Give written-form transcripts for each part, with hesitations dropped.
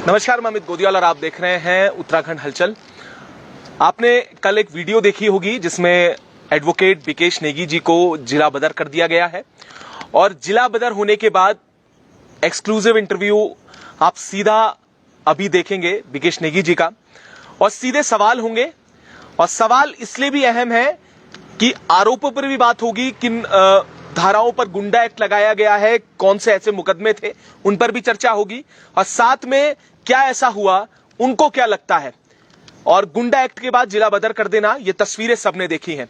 नमस्कार, मैं अमित गोदियाल और आप देख रहे हैं उत्तराखंड हलचल। आपने कल एक वीडियो देखी होगी जिसमें एडवोकेट बिकेश नेगी जी को जिला बदर कर दिया गया है और जिला बदर होने के बाद एक्सक्लूसिव इंटरव्यू आप सीधा अभी देखेंगे बिकेश नेगी जी का और सीधे सवाल होंगे। और सवाल इसलिए भी अहम है कि आरोपों पर भी बात होगी, किन धाराओं पर गुंडा एक्ट लगाया गया है, कौन से ऐसे मुकदमे थे, उन पर भी चर्चा होगी और साथ में क्या ऐसा हुआ, उनको क्या लगता है। और गुंडा एक्ट के बाद जिला बदर कर देना, ये तस्वीरें सबने देखी हैं।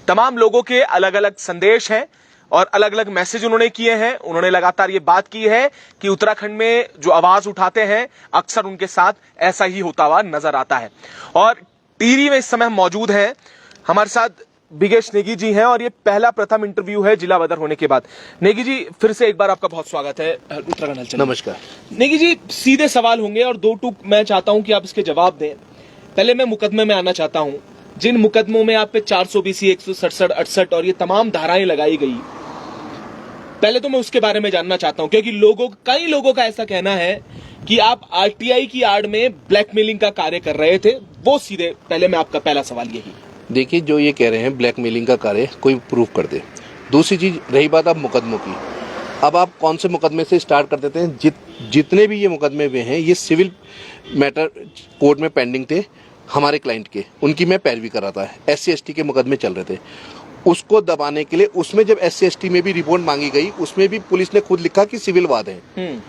तमाम लोगों के अलग अलग संदेश हैं और अलग अलग मैसेज उन्होंने किए हैं। उन्होंने लगातार ये बात की है कि उत्तराखंड में जो आवाज उठाते हैं अक्सर उनके साथ ऐसा ही होता हुआ नजर आता है। और टिहरी में इस समय मौजूद हैं हमारे साथ बिकेश नेगी जी हैं और ये पहला प्रथम इंटरव्यू है जिला बदर होने के बाद। नेगी जी, फिर से एक बार आपका बहुत स्वागत है उत्तराखंड हलचल। नमस्कार। नेगी जी, सीधे सवाल होंगे और दो टूक मैं चाहता हूं कि आप इसके जवाब दें। पहले मैं मुकदमे में आना चाहता हूं, जिन मुकदमों में आप पे 420, 167, 68 और ये तमाम धाराएं लगाई गई, पहले तो मैं उसके बारे में जानना चाहता हूं क्योंकि कई लोगों का ऐसा कहना है कि आप आरटीआई की आड़ में ब्लैकमेलिंग का कार्य कर रहे थे। वो सीधे पहले मैं आपका पहला सवाल यही। देखिए, जो ये कह रहे हैं ब्लैकमेलिंग का कार्य, कोई प्रूफ कर दे। दूसरी चीज रही बात अब मुकदमों की, अब आप कौन से मुकदमे से स्टार्ट कर देते हैं। जितने भी ये मुकदमे हुए हैं ये सिविल मैटर कोर्ट में पेंडिंग थे हमारे क्लाइंट के, उनकी मैं पैरवी कर रहा था। SC/ST के मुकदमे चल रहे थे, उसको दबाने के लिए उसमें जब SC/ST में भी रिपोर्ट मांगी गई, उसमें भी पुलिस ने खुद लिखा कि सिविल वाद है,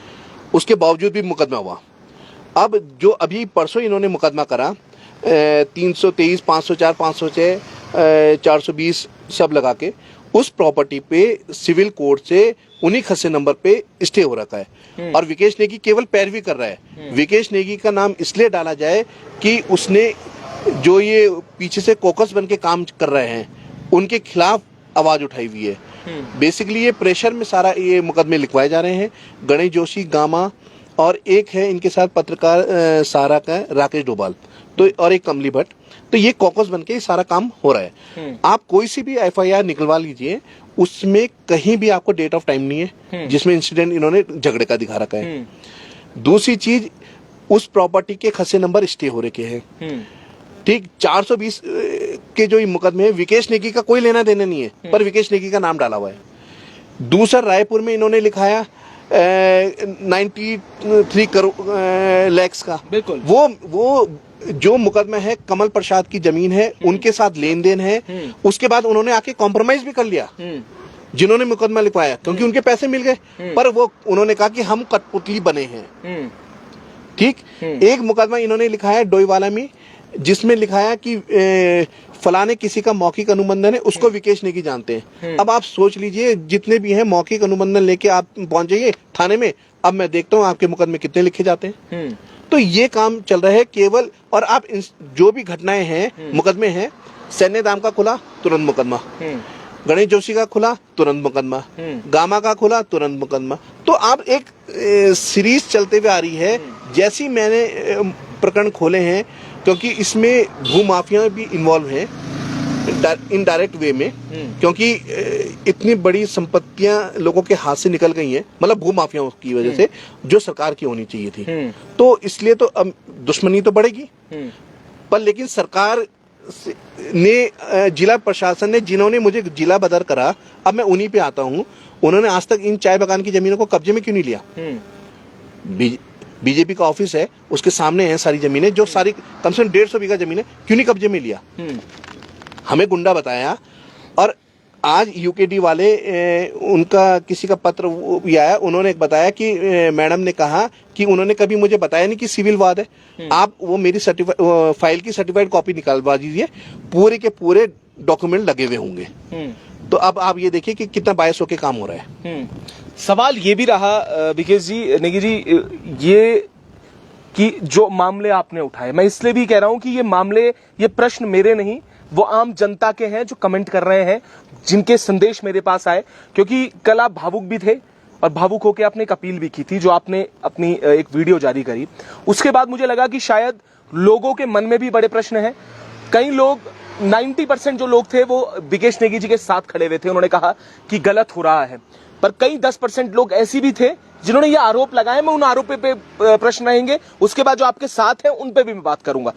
उसके बावजूद भी मुकदमा हुआ। अब जो अभी परसों इन्होंने मुकदमा करा 323, 504, 506, 420 सब लगा के, उस प्रॉपर्टी पे सिविल कोर्ट से उन्हीं खस्से नंबर पे स्टे हो रखा है और विकेश नेगी केवल पैरवी कर रहा है। विकेश नेगी का नाम इसलिए डाला जाए कि उसने जो ये पीछे से कोकस बन के काम कर रहे हैं उनके खिलाफ आवाज उठाई हुई है। बेसिकली ये प्रेशर में सारा ये मुकदमे लिखवाए जा रहे हैं। गणेश जोशी, गामा और एक है इनके साथ पत्रकार सारा का राकेश डोभाल, तो और एक कमली भट्ट, तो ये कॉकस बनके ये सारा काम हो रहा है। आप कोई सी भी FIR निकलवा लीजिए, उसमें कहीं भी आपको डेट ऑफ टाइम नहीं है जिसमें इंसिडेंट इन्होंने झगड़े का दिखा रखा है। दूसरी चीज, उस प्रॉपर्टी के खस्से नंबर स्टे हो रखे हैं। ठीक, 420 के जो मुकदमे है, विकेश नेगी का कोई लेना देना नहीं है, पर विकेश नेगी का नाम डाला हुआ है। दूसरा, रायपुर में इन्होंने लिखाया 93 करोड़ लैक्स का। बिल्कुल, वो जो मुकदमा है कमल प्रसाद की जमीन है, उनके साथ लेन देन है। उसके बाद उन्होंने आके कॉम्प्रोमाइज भी कर लिया जिन्होंने मुकदमा लिखवाया, क्योंकि उनके पैसे मिल गए, पर वो उन्होंने कहा कि हम कठपुतली बने हैं। ठीक, एक मुकदमा इन्होंने लिखा है डोईवाला में, जिसमें लिखा है कि फलाने किसी का मौखिक अनुबंधन है, उसको विकेश नेगी जानते हैं। अब आप सोच लीजिए, जितने भी हैं मौखिक अनुबंधन लेके आप पहुंच जाइए थाने में, अब मैं देखता हूँ आपके मुकदमे कितने लिखे जाते हैं। तो ये काम चल रहा है केवल। और आप जो भी घटनाएं हैं, मुकदमे हैं, सैन्य दाम का खुला तुरंत मुकदमा, गणेश जोशी का खुला तुरंत मुकदमा, गामा का खुला तुरंत मुकदमा। तो आप एक सीरीज चलते हुए आ रही है। जैसी मैंने प्रकरण खोले हैं, क्योंकि इसमें भूमाफिया भी इन्वॉल्व हैं इनडायरेक्ट वे में, क्योंकि इतनी बड़ी संपत्तियां लोगों के हाथ से निकल गई हैं, मतलब भूमाफियाओं की वजह से, जो सरकार की होनी चाहिए थी। तो इसलिए तो अब दुश्मनी तो बढ़ेगी, पर लेकिन सरकार ने, जिला प्रशासन ने, जिन्होंने मुझे जिला बदर करा, अब मैं उन्हीं पे आता हूँ, उन्होंने आज तक इन चाय बागान की जमीनों को कब्जे में क्यों नहीं लिया। बीजेपी का ऑफिस है, उसके सामने है सारी जमीनें, जो सारी कम से कम 150 बीघा जमीन है, क्यों नहीं कब्जे में लिया। हमें गुंडा बताया। और आज UKD वाले, उनका किसी का पत्र भी आया, उन्होंने बताया कि मैडम ने कहा कि उन्होंने कभी मुझे बताया नहीं कि सिविल वाद है। आप वो मेरी फाइल की सर्टिफाइड कॉपी निकालवा दीजिए, पूरे के पूरे डॉक्यूमेंट लगे हुए होंगे। तो अब आप ये देखिए कि कितना बायस होके काम हो रहा है। सवाल ये भी रहा बिकेश जी, नेगी जी, ये कि जो मामले आपने उठाए, मैं इसलिए भी कह रहा हूं कि ये मामले, ये प्रश्न मेरे नहीं, वो आम जनता के हैं जो कमेंट कर रहे हैं, जिनके संदेश मेरे पास आए। क्योंकि कल आप भावुक भी थे और भावुक होकर आपने एक अपील भी की थी, जो आपने अपनी एक वीडियो जारी करी। उसके बाद मुझे लगा कि शायद लोगों के मन में भी बड़े प्रश्न हैं। कई लोग, 90% जो लोग थे वो बिकेश नेगी जी के साथ खड़े हुए थे, उन्होंने कहा कि गलत हो रहा है, पर कई 10% लोग ऐसी भी थे जिन्होंने ये आरोप लगाए, मैं उन आरोपों पे प्रश्न रहेंगे, उसके बाद जो आपके साथ हैं उन पे भी मैं बात करूंगा।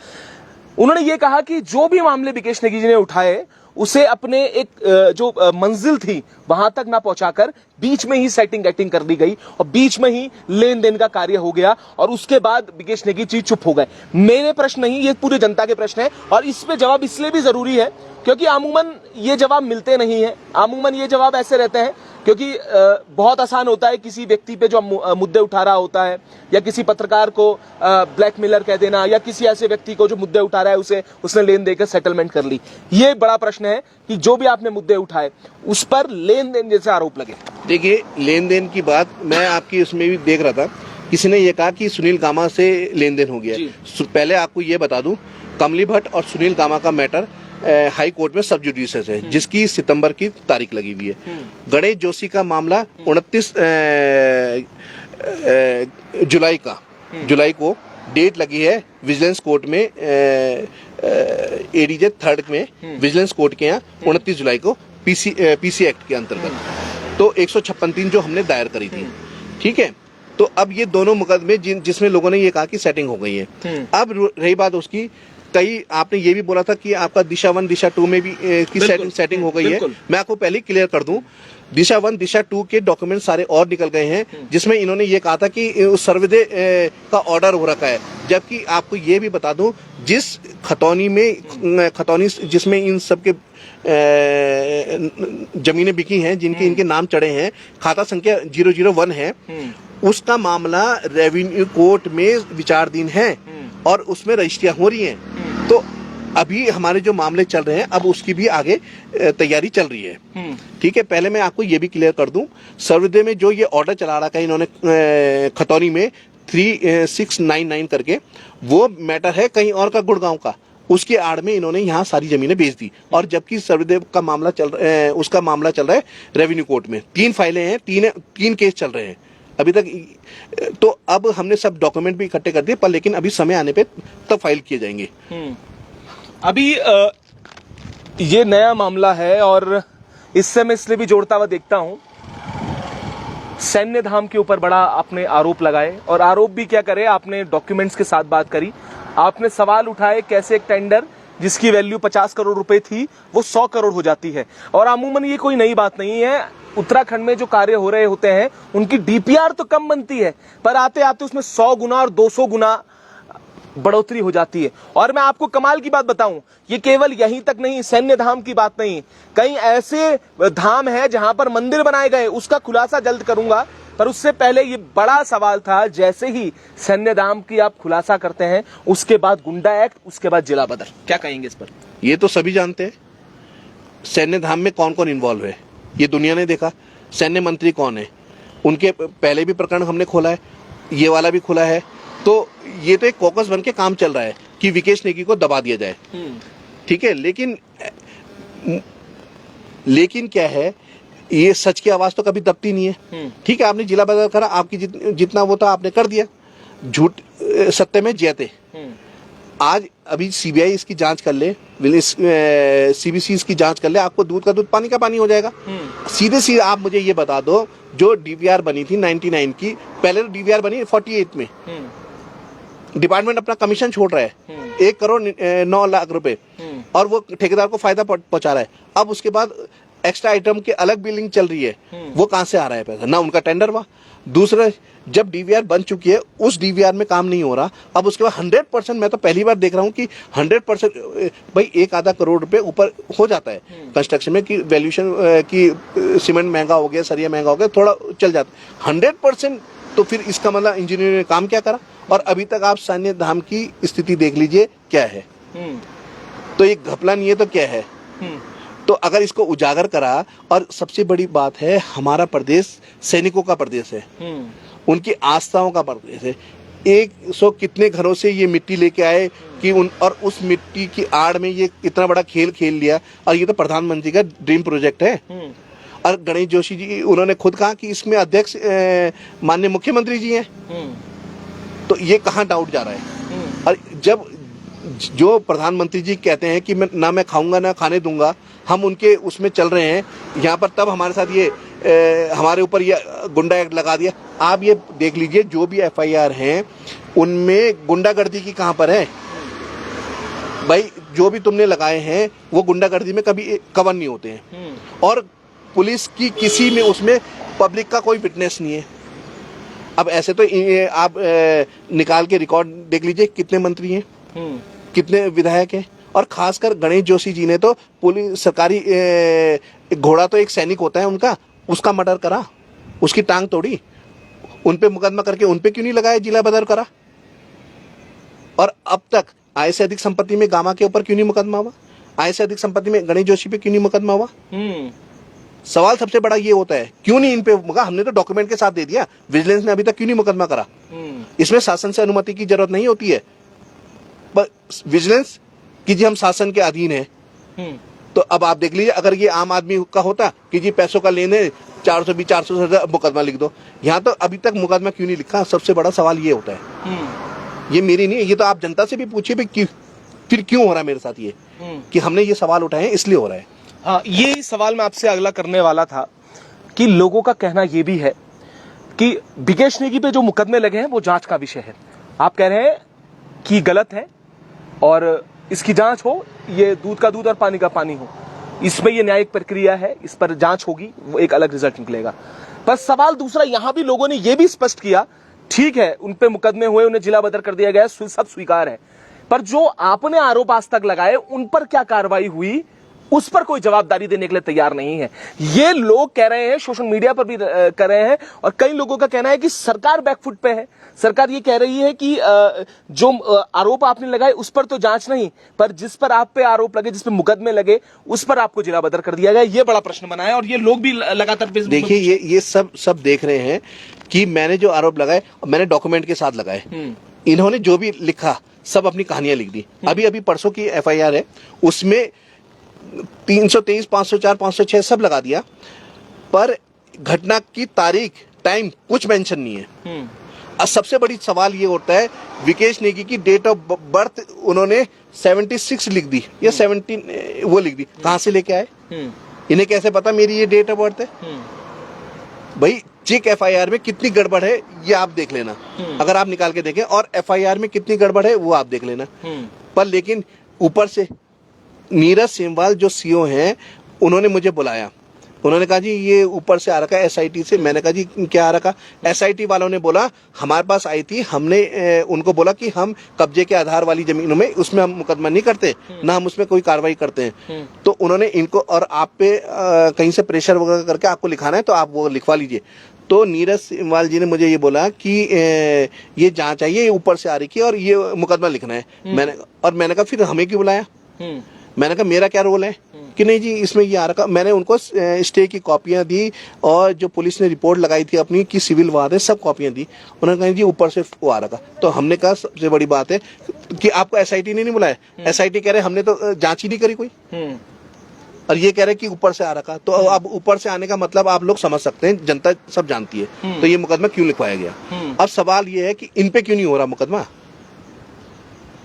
उन्होंने ये कहा कि जो भी मामले बिकेश नेगी जी ने उठाए उसे अपने एक जो मंजिल थी वहां तक ना पहुंचाकर बीच में ही सेटिंग एटिंग कर दी गई और बीच में ही लेन देन का कार्य हो गया और उसके बाद बिकेश नेगी जी चुप हो गए। मेरे प्रश्न नहीं, ये पूरी जनता के प्रश्न है और इस पे जवाब इसलिए भी जरूरी है क्योंकि अमूमन ये जवाब मिलते नहीं है। अमूमन ये जवाब ऐसे रहते हैं क्योंकि बहुत आसान होता है किसी व्यक्ति पे जो मुद्दे उठा रहा होता है या किसी पत्रकार को ब्लैकमेलर कह देना या किसी ऐसे व्यक्ति को जो मुद्दे उठा रहा है उसने लेन देकर सेटलमेंट कर ली। ये बड़ा प्रश्न है कि जो भी आपने मुद्दे उठाए उस पर लेन देन जैसे आरोप लगे। देखिए, लेन देन की बात मैं आपकी उसमें भी देख रहा था, किसी ने ये कहा कि सुनील गामा से लेन देन हो गया। पहले आपको ये बता दूं, कमली भट्ट और सुनील गामा का मैटर हाई कोर्ट में सब जुडिशियस है, जिसकी सितंबर की तारीख लगी हुई है। गणेश जोशी का मामला 29 जुलाई को डेट लगी है विजिलेंस कोर्ट में, एडीजे 3rd में विजिलेंस कोर्ट के यहाँ 29 जुलाई को पीसी एक्ट के अंतर्गत तो 156(3) जो हमने दायर करी थी। ठीक है, तो अब ये दोनों मुकदमे जिसमें लोगों ने ये कहा कि सेटिंग हो गई है। अब रही बात उसकी, कई आपने ये भी बोला था कि आपका दिशा 1 दिशा 2 में भी की सेटिंग हो गई है। मैं आपको पहले क्लियर कर दूं, दिशा 1 दिशा 2 के डॉक्यूमेंट सारे और निकल गए हैं, जिसमें इन्होंने ये कहा था कि उस सर्वदे का ऑर्डर हो रखा है। जबकि आपको ये भी बता दूं, जिस खतौनी जिसमें इन सबके जमीनें बिकी हैं, जिनके इनके नाम चढ़े हैं, खाता संख्या 001 है, उसका मामला रेवेन्यू कोर्ट में विचाराधीन है और उसमें रजिस्ट्रियां हो रही हैं। तो अभी हमारे जो मामले चल रहे हैं, अब उसकी भी आगे तैयारी चल रही है। ठीक है, पहले मैं आपको ये भी क्लियर कर दूं, सर्वदे में जो ये ऑर्डर चला रखा है इन्होंने खतौनी में 3699 करके, वो मैटर है कहीं और का, गुड़गांव का। उसके आड़ में इन्होंने यहाँ सारी जमीनें बेच दी, और जबकि सर्वदेव का मामला उसका मामला चल रहा है रेवेन्यू कोर्ट में। 3 फाइलें हैं, 3 केस चल रहे हैं अभी तक। तो अब हमने सब डॉक्यूमेंट भी इकट्ठे कर दिए, पर लेकिन अभी समय आने पे तब फाइल किए जाएंगे। अभी ये नया मामला है और इससे मैं इसलिए भी जोड़ता हुआ देखता हूं, सैन्य धाम के ऊपर बड़ा आपने आरोप लगाए और आरोप भी क्या करे, आपने डॉक्यूमेंट्स के साथ बात करी, आपने सवाल उठाए कैसे एक टेंडर जिसकी वैल्यू 50 करोड़ रुपए थी वो 100 करोड़ हो जाती है। और अमूमन ये कोई नई बात नहीं है, उत्तराखंड में जो कार्य हो रहे होते हैं उनकी डीपीआर तो कम बनती है, पर आते आते उसमें 100 गुना और 200 गुना बढ़ोतरी हो जाती है। और मैं आपको कमाल की बात बताऊं, ये केवल यहीं तक नहीं, सैन्य धाम की बात नहीं, कई ऐसे धाम है जहां पर मंदिर बनाए गए, उसका खुलासा जल्द करूंगा। पर उससे पहले ये बड़ा सवाल था, जैसे ही सैन्य धाम की आप खुलासा करते हैं उसके बाद गुंडा एक्ट, उसके बाद जिला बदर, क्या कहेंगे इस पर? ये तो सभी जानते हैं सैन्य धाम में कौन कौन इन्वॉल्व है, ये दुनिया ने देखा। सैन्य मंत्री कौन है, उनके पहले भी प्रकरण हमने खोला है, ये वाला भी खुला है। तो ये तो एक कॉकस बन के काम चल रहा है कि विकेश नेगी को दबा दिया जाए। ठीक है, लेकिन क्या है, ये सच की आवाज तो कभी दबती नहीं है। ठीक है, आपने जिला बदल करा, आपकी जितना वो था आपने कर दिया, झूठ सत्य में जयते। आज अभी सीबीआई इसकी जांच कर ले, सीबीसी इसकी जांच कर ले, आपको दूध का दूध पानी का पानी हो जाएगा। सीधे आप मुझे ये बता दो, जो डीवीआर बनी थी 99 की, पहले तो डीवीआर बनी 48 में, डिपार्टमेंट अपना कमीशन छोड़ रहा है 1 करोड़ 9 लाख रुपए, और वो ठेकेदार को फायदा पहुंचा रहा है। अब उसके बाद एक्स्ट्रा आइटम की अलग बिलिंग चल रही है, वो कहां से आ रहा है पैसा? ना उनका टेंडर हुआ। दूसरा, जब डीवीआर बन चुकी है, उस डीवीआर में काम नहीं हो रहा, अब उसके बाद 100%, मैं तो पहली बार देख रहा हूं कि 100% भाई 1 आधा करोड़ रुपए ऊपर हो जाता है कंस्ट्रक्शन में, कि वैल्यूएशन की सीमेंट महंगा हो गया, सरिया महंगा हो गया, थोड़ा चल जाता है 100%। तो फिर इसका मतलब इंजीनियर ने काम क्या करा? और अभी तक आप सैन्य धाम की स्थिति देख लीजिए क्या है। तो ये घपला नहीं है तो क्या है? तो अगर इसको उजागर करा, और सबसे बड़ी बात है, हमारा प्रदेश सैनिकों का प्रदेश है, उनकी आस्थाओं का प्रदेश है। 100 कितने घरों से ये मिट्टी लेके आए कि और उस मिट्टी की आड़ में ये इतना बड़ा खेल खेल लिया, और ये तो प्रधानमंत्री का ड्रीम प्रोजेक्ट है। और गणेश जोशी जी, उन्होंने खुद कहा कि इसमें अध्यक्ष माननीय मुख्यमंत्री जी हैं। तो ये कहाँ डाउट जा रहा है? और जब जो प्रधानमंत्री जी कहते हैं कि मैं खाऊंगा ना खाने दूंगा, हम उनके उसमें चल रहे हैं यहाँ पर, तब हमारे साथ ये हमारे ऊपर ये गुंडा एक्ट लगा दिया। आप ये देख लीजिए जो भी FIR हैं उनमें गुंडागर्दी की कहां पर है भाई? जो भी तुमने लगाए हैं वो गुंडागर्दी में कभी कवर नहीं होते हैं। और पुलिस की किसी में उसमें पब्लिक का कोई विटनेस नहीं है। अब ऐसे तो आप निकाल के रिकॉर्ड देख लीजिए, कितने मंत्री हैं, कितने विधायक हैं, और खासकर गणेश जोशी जी ने तो पुलिस सरकारी घोड़ा तो एक सैनिक होता है उनका, उसका मर्डर करा, उसकी टांग तोड़ी, उन पे मुकदमा करके उन पे क्यों नहीं लगाया, जिला बदर करा? और अब तक आय से अधिक संपत्ति में गामा के ऊपर क्यों नहीं मुकदमा हुआ? आय से अधिक संपत्ति में गणेश जोशी पे क्यों नहीं मुकदमा हुआ? सवाल सबसे बड़ा ये होता है, क्यों नहीं इन पे? मगर हमने तो डॉक्यूमेंट के साथ दे दिया, विजिलेंस ने अभी तक क्यों नहीं मुकदमा करा? इसमें शासन से अनुमति की जरूरत नहीं होती है, पर विजिलेंस कि जी हम शासन के अधीन है। तो अब आप देख लीजिए, अगर ये आम आदमी का होता कि जी पैसों का लेने 420-400 से मुकदमा लिख दो, यहाँ तो अभी तक मुकदमा क्यों नहीं लिखा? सबसे बड़ा सवाल ये होता है। ये मेरी नहीं, ये तो आप जनता से भी पूछिए भी फिर क्यों हो रहा है मेरे साथ ये, कि हमने ये सवाल उठाए हैं इसलिए हो रहा है। हाँ, ये सवाल मैं आपसे अगला करने वाला था कि लोगों का कहना ये भी है कि बिकेश नेगी पे जो मुकदमे लगे हैं वो जांच का विषय है। आप कह रहे हैं कि गलत है और इसकी जांच हो, ये दूध का दूध और पानी का पानी हो, इसमें ये न्यायिक प्रक्रिया है, इस पर जांच होगी, वो एक अलग रिजल्ट निकलेगा। पर सवाल दूसरा, यहां भी लोगों ने ये भी स्पष्ट किया, ठीक है उन पे मुकदमे हुए, उन्हें जिला बदर कर दिया गया, सब स्वीकार है, पर जो आपने आरोप आज तक लगाए उन पर क्या कार्रवाई हुई, उस पर कोई जवाबदारी देने के लिए तैयार नहीं है। ये लोग कह रहे हैं, सोशल मीडिया पर भी कर रहे हैं, और कई लोगों का कहना है कि सरकार बैकफुट पे है। सरकार ये कह रही है कि जो आरोप आपने लगाए उस पर तो जांच नहीं, पर जिस पर आप पे आरोप लगे, जिस पे मुकदमे लगे, उस पर आपको जिला बदर कर दिया गया। ये बड़ा प्रश्न बना है और ये लोग भी लगातार देखिए ये सब देख रहे हैं कि मैंने जो आरोप लगाए मैंने डॉक्यूमेंट के साथ लगाए, इन्होंने जो भी लिखा सब अपनी कहानियां लिख दी। अभी परसों की FIR है, उसमें 323, 504, 506 सब लगा दिया, पर घटना की तारीख, टाइम कुछ मेंशन नहीं है। अब सबसे बड़ी सवाल ये होता है, विकेश नेगी की डेट ऑफ बर्थ उन्होंने 76 लिख दी या 17 वो लिख दी, कहां से लेके आए? इन्हें कैसे पता मेरी ये डेट ऑफ बर्थ है? भाई चेक FIR में कितनी गड़बड़ है ये आप देख लेना, अगर आप निकाल के देखें, और FIR में कितनी गड़बड़ है वो आप देख लेना। पर लेकिन ऊपर से नीरज सेमवाल जो CO हैं, उन्होंने मुझे बुलाया, उन्होंने कहा जी ये ऊपर से आ रखा है SIT से। मैंने कहा जी क्या आ रखा? SIT वालों ने बोला हमारे पास आई थी, हमने उनको बोला कि हम कब्जे के आधार वाली जमीनों में उसमें हम मुकदमा नहीं करते, ना हम उसमें कोई कार्रवाई करते हैं। तो उन्होंने इनको, और आप पे कहीं से प्रेशर वगैरह करके आपको लिखाना है तो आप वो लिखवा लीजिए। तो नीरज सेमवाल जी ने मुझे ये बोला कि ये जांच आई है, ये ऊपर से आ रही है और ये मुकदमा लिखना है। मैंने कहा फिर हमें क्यों बुलाया? मैंने कहा मेरा क्या रोल है? कि नहीं जी इसमें ये आ रखा। मैंने उनको स्टे की कॉपियां दी, और जो पुलिस ने रिपोर्ट लगाई थी अपनी कि सिविल वाद है, सब कॉपियां दी। उन्होंने कहा जी ऊपर से वो आ रखा। तो हमने कहा सबसे बड़ी बात है कि आपको SIT ने नहीं बुलाया। SIT कह रहे हमने तो जांच ही नहीं करी कोई, और ये कह रहे कि ऊपर से आ रखा। तो अब ऊपर से आने का मतलब आप लोग समझ सकते हैं, जनता सब जानती है। तो ये मुकदमा क्यों लिखवाया गया? अब सवाल ये है कि इन पे क्यों नहीं हो रहा मुकदमा?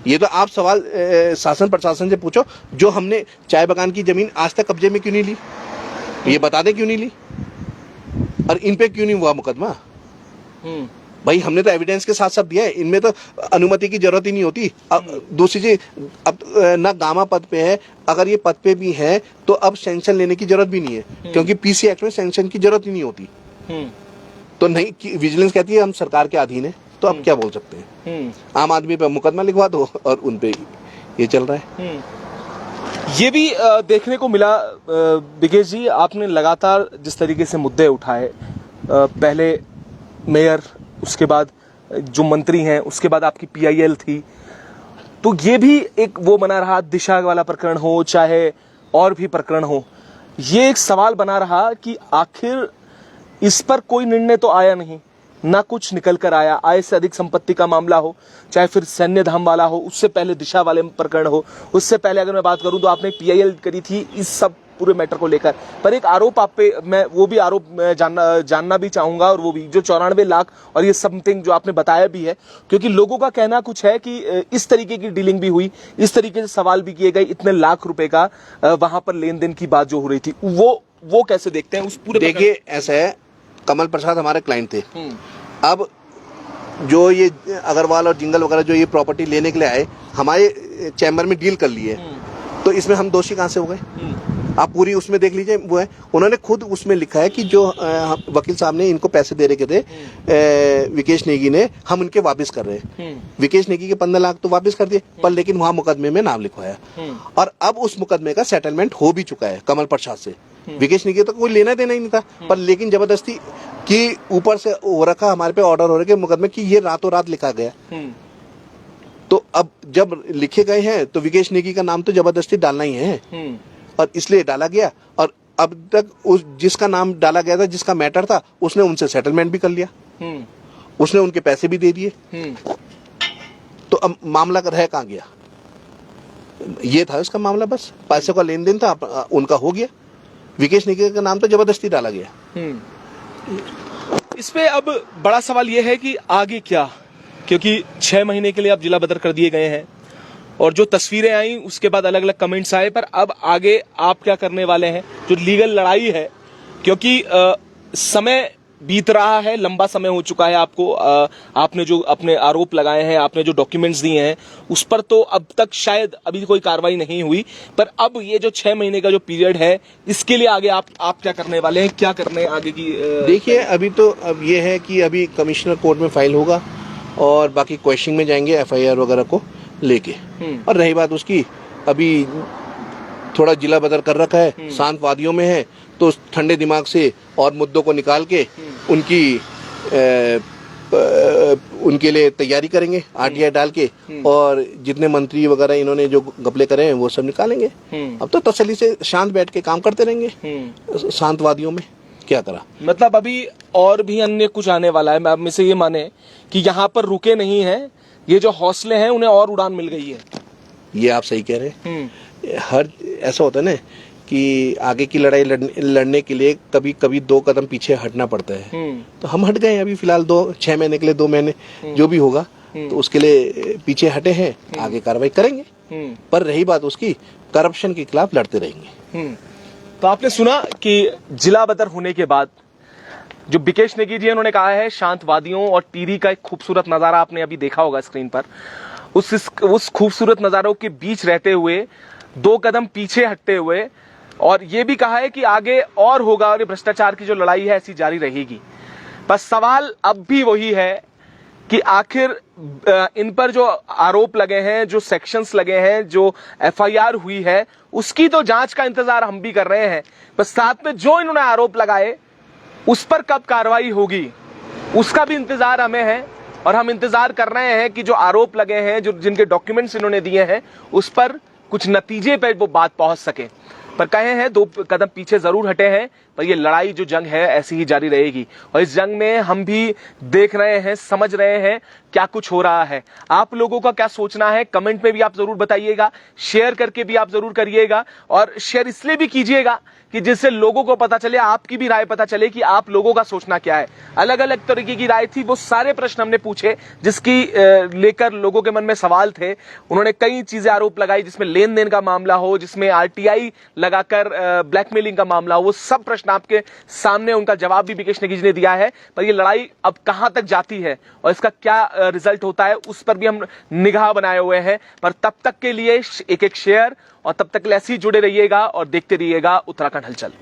ये तो आप सवाल शासन प्रशासन से पूछो, जो हमने चाय बगान की जमीन आज तक कब्जे में क्यों नहीं ली, ये बता दें क्यों नहीं ली, और इन पे क्यों नहीं हुआ मुकदमा? भाई हमने तो एविडेंस के साथ सब दिया है, इनमें तो अनुमति की जरूरत ही नहीं होती। अब दूसरी चीज, अब ना गामा पद पे है, अगर ये पद पे भी है तो अब सैंक्शन लेने की जरूरत भी नहीं है, क्योंकि PC एक्ट में सैंक्शन की जरूरत ही नहीं होती। तो नहीं, विजिलेंस कहती है हम सरकार के अधीन है, तो अब क्या बोल सकते हैं? आम आदमी पे मुकदमा लिखवा दो और उन पे ये चल रहा है। ये भी देखने को मिला बिकेश जी, आपने लगातार जिस तरीके से मुद्दे उठाए, पहले मेयर, उसके बाद जो मंत्री हैं, उसके बाद आपकी PIL थी, तो ये भी एक वो बना रहा, दिशा वाला प्रकरण हो चाहे और भी प्रकरण हो, ये एक सवाल बना रहा कि आखिर इस पर कोई निर्णय तो आया नहीं, ना कुछ निकल कर आया। आय से अधिक संपत्ति का मामला हो, चाहे फिर सैन्य धाम वाला हो, उससे पहले दिशा वाले प्रकरण हो, उससे पहले अगर मैं बात करूं तो आपने PIL करी थी इस सब पूरे मैटर को लेकर। पर एक आरोप आप पे, मैं वो भी आरोप जानना भी चाहूंगा, और वो भी जो 94 लाख और ये समथिंग जो आपने बताया भी है, क्योंकि लोगों का कहना कुछ है कि इस तरीके की डीलिंग भी हुई, इस तरीके से सवाल भी किए गए, इतने लाख रुपए का वहां पर लेन देन की बात जो हो रही थी, वो कैसे देखते हैं उस पूरे? देखिए ऐसा है, कमल प्रसाद हमारे क्लाइंट थे, अब जो ये अग्रवाल और जिंगल वगैरह जो ये प्रॉपर्टी लेने के लिए आए, हमारे चैम्बर में डील कर लिए, तो इसमें हम दोषी कहाँ से हो गए? आप पूरी उसमें देख लीजिए, वो है, उन्होंने खुद उसमें लिखा है कि जो वकील साहब ने इनको पैसे दे रखे थे विकेश नेगी ने, हम उनके वापस कर रहे हैं। विकेश नेगी के 15 लाख तो वापस कर दिए, पर लेकिन वहां मुकदमे में नाम लिखवाया, और अब उस मुकदमे का सेटलमेंट हो भी चुका है कमल प्रसाद से। विकेश नेगी तो कोई लेना देना ही नहीं था, पर लेकिन जबरदस्ती कि ऊपर से हो रखा, हमारे पे ऑर्डर हो रखे मुकदमे की, ये रातों रात लिखा गया। तो अब जब लिखे गए हैं तो विकेश नेगी का नाम तो जबरदस्ती डालना ही है, और इसलिए डाला गया। और अब तक उस जिसका नाम डाला गया था, जिसका मैटर था, उसने उनसे सेटलमेंट भी कर लिया, उसने उनके पैसे भी दे दिए। तो अब मामला रह कहाँ गया? ये था उसका मामला, बस पैसे का लेन देन था, उनका हो गया। विकेश नेगी का नाम तो जबरदस्ती डाला गया। इस पे अब बड़ा सवाल यह है कि आगे क्या, क्योंकि 6 महीने के लिए अब जिला बदर कर दिए गए हैं, और जो तस्वीरें आई उसके बाद अलग अलग कमेंट्स आए, पर अब आगे आप क्या करने वाले हैं? जो लीगल लड़ाई है, क्योंकि समय बीत रहा है, लंबा समय हो चुका है, आपको आपने जो अपने आरोप लगाए हैं, आपने जो डॉक्यूमेंट्स दिए हैं, उस पर तो अब तक शायद अभी कोई कार्रवाई नहीं हुई, पर अब ये जो 6 महीने का जो पीरियड है, इसके लिए आगे आप क्या करने वाले हैं? क्या करने आगे की? देखिए, अभी तो अब ये है कि अभी कमिश्नर कोर्ट में फाइल होगा, और बाकी क्वेश्चनिंग में जाएंगे FIR वगैरह को लेके। और रही बात उसकी, अभी थोड़ा जिला बदर कर रखा है, शांत वादियों में है, तो ठंडे दिमाग से और मुद्दों को निकाल के उनके लिए तैयारी करेंगे, RTI डाल के, और जितने मंत्री वगैरह इन्होंने जो घपले करे हैं वो सब निकालेंगे। अब तो तसल्ली से शांत बैठ के काम करते रहेंगे, शांत वादियों में। क्या करा, मतलब अभी और भी अन्य कुछ आने वाला है। मैं अब में से ये माने कि यहाँ पर रुके नहीं हैं, ये जो हौसले हैं उन्हें और उड़ान मिल गई है। ये आप सही कह रहे हैं। हर ऐसा होता है ना कि आगे की लड़ाई लड़ने के लिए कभी कभी 2 कदम पीछे हटना पड़ता है। तो हम हट गए अभी फिलहाल 6 महीने के लिए, 2 महीने जो भी होगा, तो उसके लिए पीछे हटे हैं, आगे कार्रवाई करेंगे। पर रही बात उसकी, करप्शन के खिलाफ लड़ते रहेंगे। तो आपने सुना कि जिला बदर होने के बाद जो विकेश नेगी जी उन्होंने कहा है, शांत वादियों और टीरी का एक खूबसूरत नजारा आपने अभी देखा होगा स्क्रीन पर, उस खूबसूरत नजारों के बीच रहते हुए 2 कदम पीछे हटते हुए, और ये भी कहा है कि आगे और होगा, और भ्रष्टाचार की जो लड़ाई है ऐसी जारी रहेगी। बस सवाल अब भी वही है कि आखिर इन पर जो आरोप लगे हैं, जो सेक्शंस लगे हैं, जो FIR हुई है, उसकी तो जांच का इंतजार हम भी कर रहे हैं। बस साथ में जो इन्होंने आरोप लगाए उस पर कब कार्रवाई होगी उसका भी इंतजार हमें है, और हम इंतजार कर रहे हैं कि जो आरोप लगे हैं, जो जिनके डॉक्यूमेंट्स इन्होंने दिए हैं, उस पर कुछ नतीजे पे वो बात पहुंच सके। पर कहे हैं 2 कदम पीछे जरूर हटे हैं, पर ये लड़ाई जो जंग है ऐसी ही जारी रहेगी, और इस जंग में हम भी देख रहे हैं, समझ रहे हैं क्या कुछ हो रहा है। आप लोगों का क्या सोचना है कमेंट में भी आप जरूर बताइएगा, शेयर करके भी आप जरूर करिएगा, और शेयर इसलिए भी कीजिएगा कि जिससे लोगों को पता चले, आपकी भी राय पता चले कि आप लोगों का सोचना क्या है। अलग अलग तरीके की राय थी, वो सारे प्रश्न हमने पूछे जिसकी लेकर लोगों के मन में सवाल थे। उन्होंने कई चीजें आरोप लगाई, जिसमें लेन देन का मामला हो, जिसमें RTI लगाकर ब्लैकमेलिंग का मामला हो, वो सब प्रश्न आपके सामने, उनका जवाब भी विकेश नेगी जी ने दिया है। पर ये लड़ाई अब कहां तक जाती है और इसका क्या रिजल्ट होता है, उस पर भी हम निगाह बनाए हुए हैं। पर तब तक के लिए एक शेयर, और तब तक ऐसे ही जुड़े रहिएगा और देखते रहिएगा उत्तराखंड हलचल।